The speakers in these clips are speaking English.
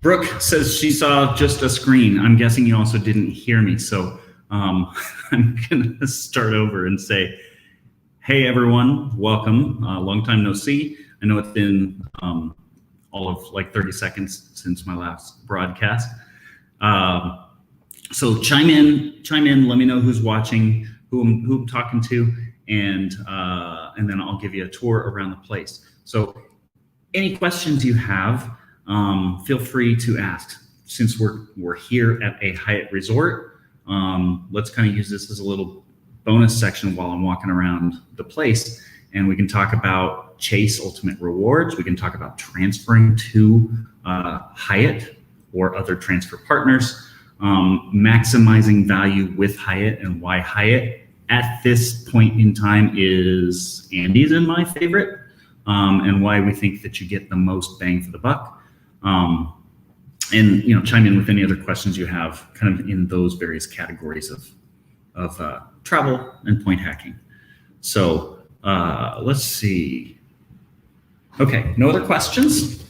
Brooke says she saw just a screen. I'm guessing you also didn't hear me. So I'm going to start over and say, hey, everyone, welcome. Long time no see. I know it's been all of like 30 seconds since my last broadcast. So chime in, let me know who's watching, who I'm talking to, and then I'll give you a tour around the place. So any questions you have, feel free to ask. Since we're here at a Hyatt resort, let's kind of use this as a little bonus section while I'm walking around the place, and we can talk about Chase Ultimate Rewards. We can talk about transferring to Hyatt or other transfer partners, maximizing value with Hyatt, and why Hyatt at this point in time is Andy's and my favorite, and why we think that you get the most bang for the buck. And chime in with any other questions you have kind of in those various categories of travel and point hacking. So let's see. Okay, no other questions?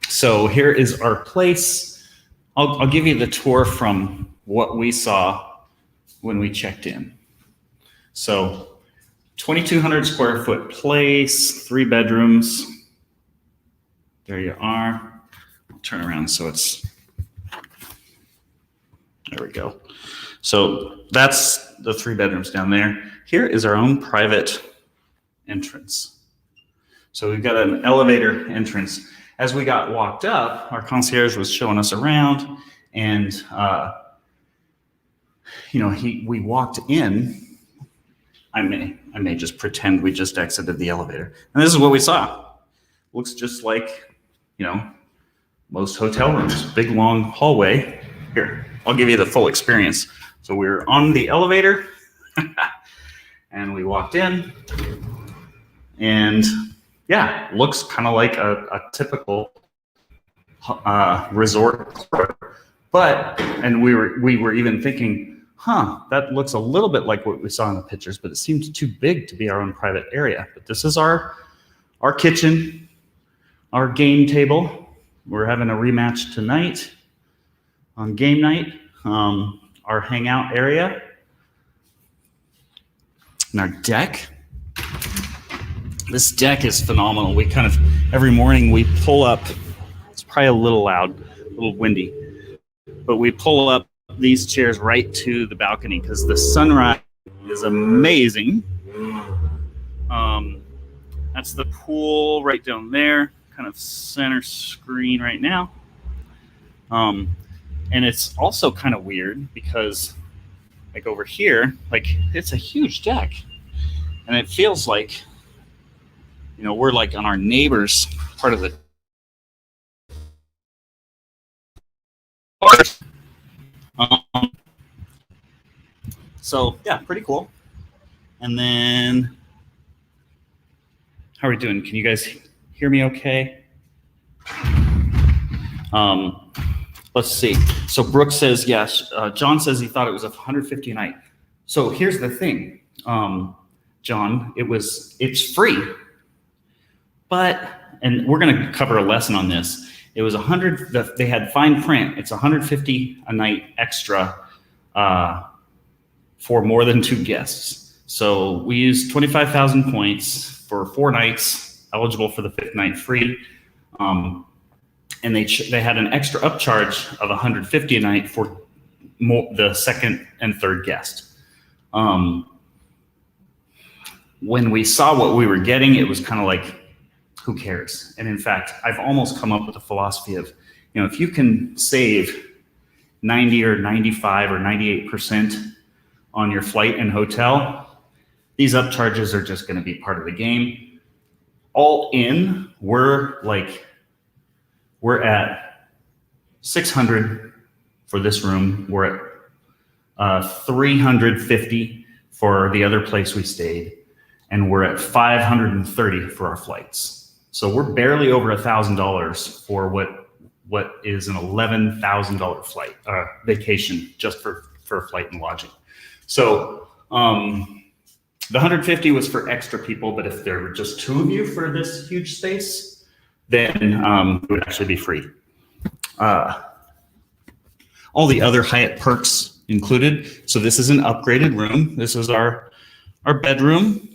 So here is our place. I'll give you the tour from what we saw when we checked in. So 2,200 square foot place, 3 bedrooms. There you are. I'll turn around so it's, there we go. So that's the 3 bedrooms down there. Here is our own private entrance. So we've got an elevator entrance. As we got walked up, our concierge was showing us around, and we walked in. I may just pretend we just exited the elevator, and this is what we saw. Looks just like most hotel rooms. Big long hallway. Here, I'll give you the full experience. So we were on the elevator, and we walked in, and yeah, looks kind of like a typical resort. And we were even thinking, that looks a little bit like what we saw in the pictures, but it seems too big to be our own private area. But this is our kitchen, our game table. We're having a rematch tonight on game night. Our hangout area, and our deck. This deck is phenomenal. We kind of, every morning we pull up, it's probably a little loud, a little windy, but we pull up these chairs right to the balcony because the sunrise is amazing. That's the pool right down there, kind of center screen right now. And it's also kind of weird because like over here, like it's a huge deck, and it feels like, we're like on our neighbor's part of the so yeah, pretty cool. And then how are we doing? Can you guys hear me okay? Let's see. So Brooke says yes. John says he thought it was $150 a night. So here's the thing, John. It's free, and we're going to cover a lesson on this. It was $100. They had fine print. It's $150 a night extra for more than 2 guests. So we used 25,000 points for 4 nights, eligible for the 5th night free. And they had an extra upcharge of $150 a night for the 2nd and 3rd guest. When we saw what we were getting, it was kind of like, who cares? And in fact, I've almost come up with a philosophy of, if you can save 90 or 95 or 98% on your flight and hotel, these upcharges are just going to be part of the game. All in, we're at 600 for this room. We're at 350 for the other place we stayed, and we're at 530 for our flights. So we're barely over $1,000 for what is an $11,000 flight vacation just for flight and lodging. So the 150 was for extra people, but if there were just 2 of you for this huge space, then it would actually be free. All the other Hyatt perks included. So this is an upgraded room. This is our bedroom,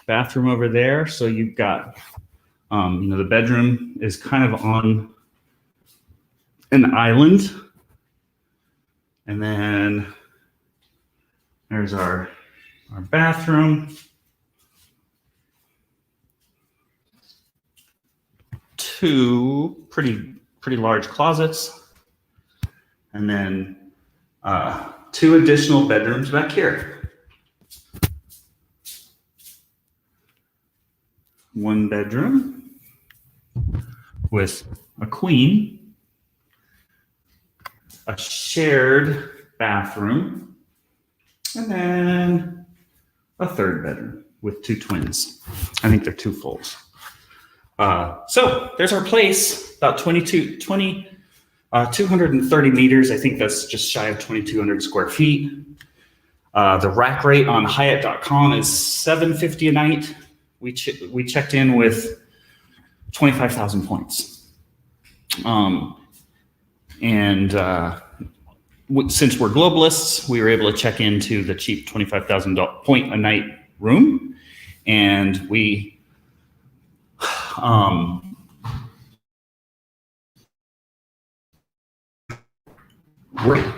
bathroom over there. So you've got, the bedroom is kind of on an island. And then there's our bathroom. Two pretty large closets. And then 2 additional bedrooms back here. 1 bedroom with a queen, a shared bathroom, and then a 3rd bedroom with 2 twins. I think they're 2 fulls. So there's our place, about 230 meters. I think that's just shy of 2,200 square feet. The rack rate on Hyatt.com is $750 a night. We checked in with 25,000 points. Since we're globalists, we were able to check into the cheap 25,000 point a night room, and we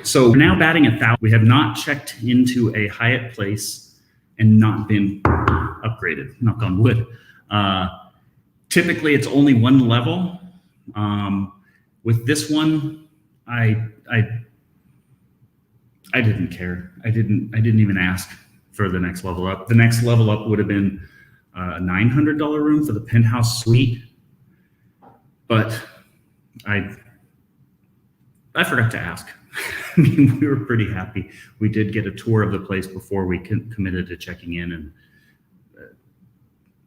so we're now batting 1,000. We have not checked into a Hyatt place and not been upgraded, knock on wood. Typically it's only 1 level. With this one, I didn't care. I didn't even ask for the next level up. The next level up would have been a $900 room for the penthouse suite, but I forgot to ask. I mean, we were pretty happy. We did get a tour of the place before we committed to checking in, and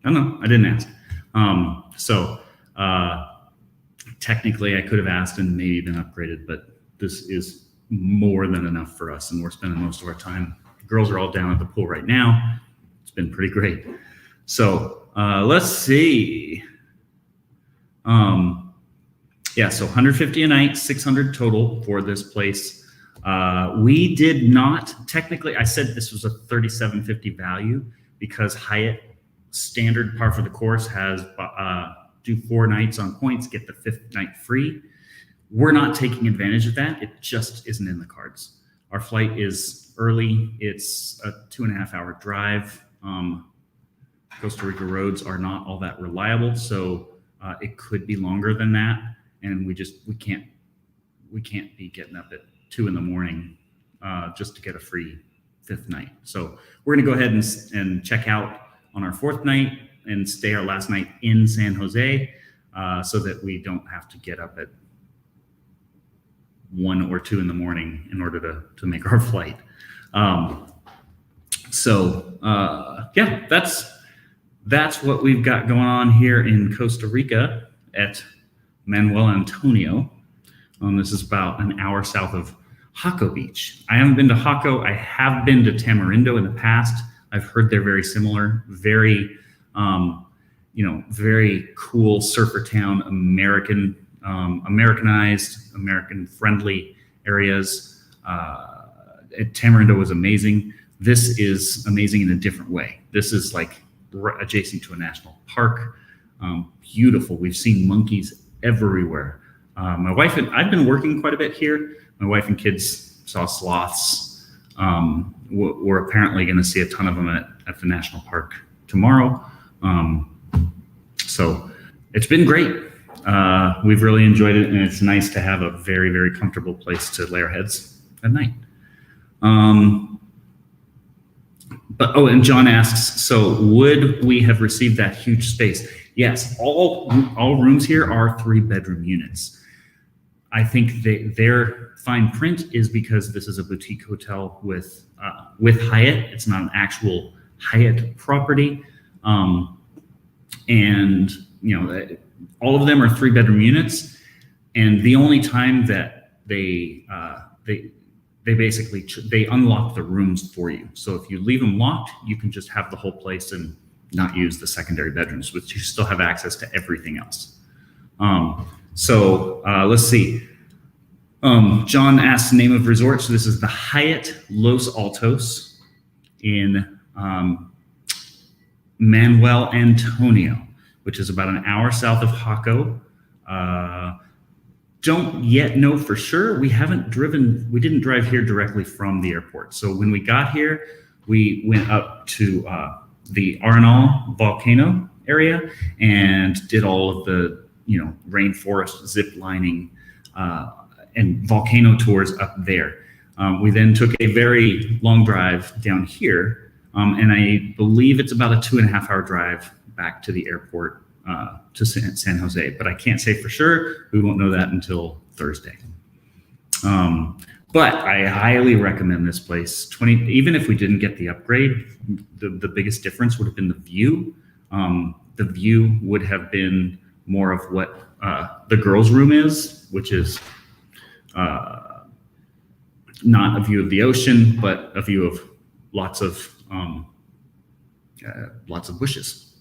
I don't know, I didn't ask. Technically I could have asked and maybe been upgraded, but this is more than enough for us, and we're spending most of our time. The girls are all down at the pool right now. It's been pretty great. So let's see. Yeah, so 150 a night, 600 total for this place. We did not, technically, I said this was a $37.50 value because Hyatt standard par for the course has do 4 nights on points, get the 5th night free. We're not taking advantage of that. It just isn't in the cards. Our flight is early. It's a 2.5-hour drive. Costa Rica roads are not all that reliable, so it could be longer than that. And we can't be getting up at 2 in the morning just to get a free 5th night. So we're gonna go ahead and check out on our 4th night and stay our last night in San Jose so that we don't have to get up at 1 or 2 in the morning in order to make our flight. Yeah, that's what we've got going on here in Costa Rica at Manuel Antonio. This is about an hour south of Jaco Beach. I haven't been to Jaco. I have been to Tamarindo in the past. I've heard they're very similar, very, very cool surfer town, Americanized, American-friendly areas. Tamarindo was amazing. This is amazing in a different way. This is like adjacent to a national park. Beautiful. We've seen monkeys everywhere. My wife and I've been working quite a bit here. My wife and kids saw sloths. We're apparently going to see a ton of them at the national park tomorrow. So it's been great. We've really enjoyed it, and it's nice to have a very, very comfortable place to lay our heads at night. And John asks, so would we have received that huge space? Yes, all rooms here are 3-bedroom units. I think their fine print is because this is a boutique hotel with Hyatt. It's not an actual Hyatt property. And all of them are 3-bedroom units. And the only time that they basically unlock the rooms for you. So if you leave them locked, you can just have the whole place and not use the secondary bedrooms, but you still have access to everything else. Let's see. John asked the name of resort. So this is the Hyatt Los Altos in Manuel Antonio, which is about an hour south of Jaco. Don't yet know for sure. We didn't drive here directly from the airport. So when we got here, we went up to the Arenal volcano area and did all of the, rainforest zip lining and volcano tours up there. We then took a very long drive down here, and I believe it's about a 2.5-hour drive back to the airport to San Jose, but I can't say for sure. We won't know that until Thursday. But I highly recommend this place. Even if we didn't get the upgrade, the biggest difference would have been the view. The view would have been more of what the girls' room is, which is not a view of the ocean, but a view of lots of bushes.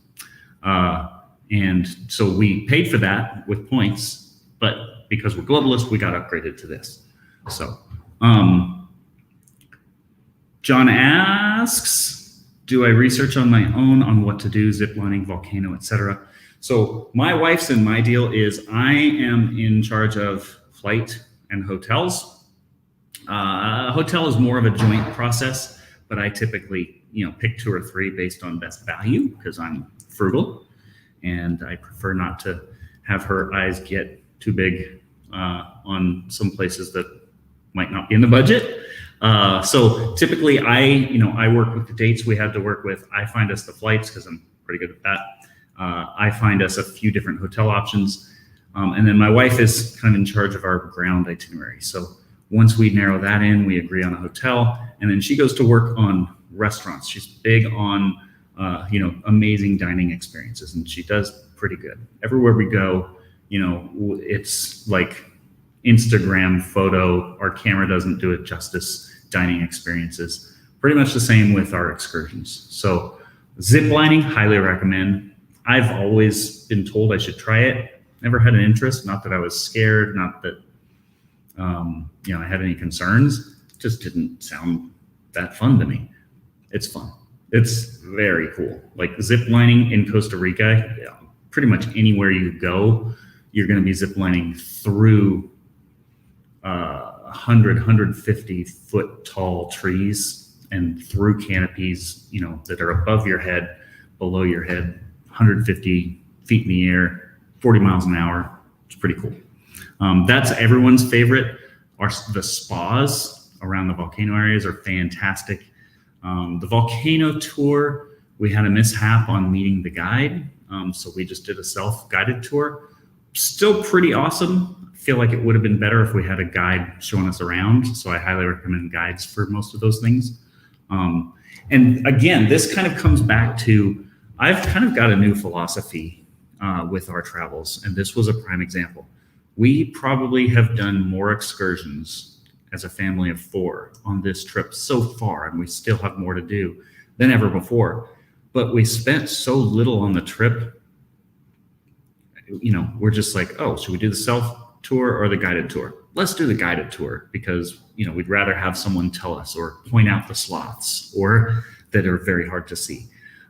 And so we paid for that with points, but because we're globalists, we got upgraded to this. So John asks, do I research on my own on what to do, ziplining, volcano, etc.? So my wife's and my deal is I am in charge of flight and hotels. Hotel is more of a joint process, but I typically, pick 2 or 3 based on best value because I'm frugal and I prefer not to have her eyes get too big on some places that might not be in the budget. So typically I work with the dates we had to work with. I find us the flights because I'm pretty good at that. I find us a few different hotel options. And then my wife is kind of in charge of our ground itinerary. So once we narrow that in, we agree on a hotel, and then she goes to work on restaurants. She's big on, amazing dining experiences, and she does pretty good. Everywhere we go, it's like Instagram photo. Our camera doesn't do it justice. Dining experiences, pretty much the same with our excursions. So zip lining, highly recommend. I've always been told I should try it. Never had an interest, not that I was scared, not that I had any concerns. It just didn't sound that fun to me. It's fun. It's very cool. Like zip lining in Costa Rica, pretty much anywhere you go, you're going to be zip lining through 150 foot tall trees and through canopies, that are above your head, below your head, 150 feet in the air, 40 miles an hour. It's pretty cool. That's everyone's favorite. The spas around the volcano areas are fantastic. The volcano tour, we had a mishap on meeting the guide. So we just did a self-guided tour. Still pretty awesome. I feel like it would have been better if we had a guide showing us around. So I highly recommend guides for most of those things. And again, this kind of comes back to, I've kind of got a new philosophy with our travels. And this was a prime example. We probably have done more excursions as a family of 4 on this trip so far, and we still have more to do than ever before. But we spent so little on the trip, we're just like, oh, should we do the self tour or the guided tour? Let's do the guided tour because, we'd rather have someone tell us or point out the sloths or that are very hard to see.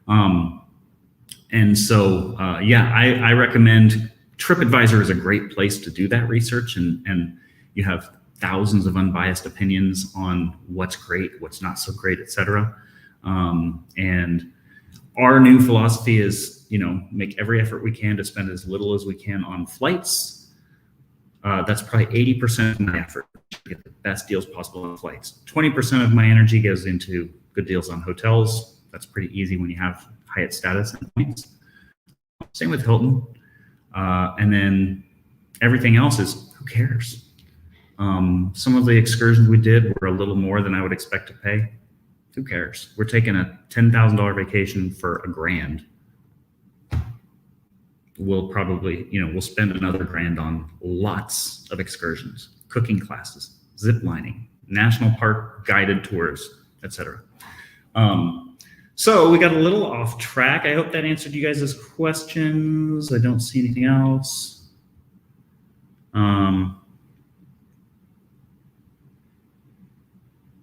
And so, I recommend TripAdvisor is a great place to do that research, and you have thousands of unbiased opinions on what's great, what's not so great, etc. And our new philosophy is, make every effort we can to spend as little as we can on flights. That's probably 80% of my effort to get the best deals possible on flights. 20% of my energy goes into good deals on hotels. That's pretty easy when you have Hyatt status and points. Same with Hilton. And then everything else is, who cares? Some of the excursions we did were a little more than I would expect to pay. Who cares? We're taking a $10,000 vacation for $1,000. We'll probably, we'll spend another $1,000 on lots of excursions, cooking classes, zip lining, national park guided tours, etc. So we got a little off track. I hope that answered you guys' questions. I don't see anything else.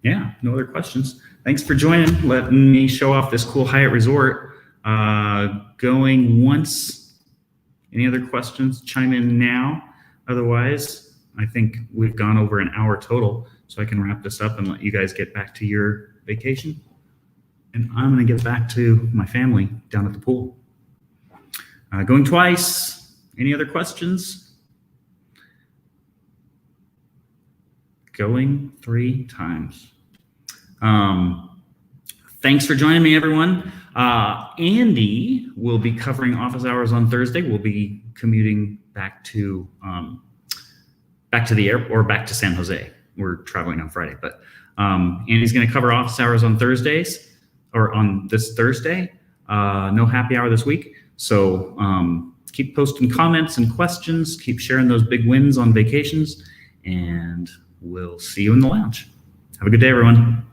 Yeah, no other questions. Thanks for joining, letting me show off this cool Hyatt resort. Going once. Any other questions? Chime in now. Otherwise, I think we've gone over an hour total, so I can wrap this up and let you guys get back to your vacation. And I'm going to get back to my family down at the pool. Going twice. Any other questions? Going 3 times. Thanks for joining me, everyone. Andy will be covering office hours on Thursday. We'll be commuting back to the airport or back to San Jose. We're traveling on Friday, but Andy's going to cover office hours on Thursdays, or on this Thursday. No happy hour this week. So keep posting comments and questions. Keep sharing those big wins on vacations, and we'll see you in the lounge. Have a good day, everyone.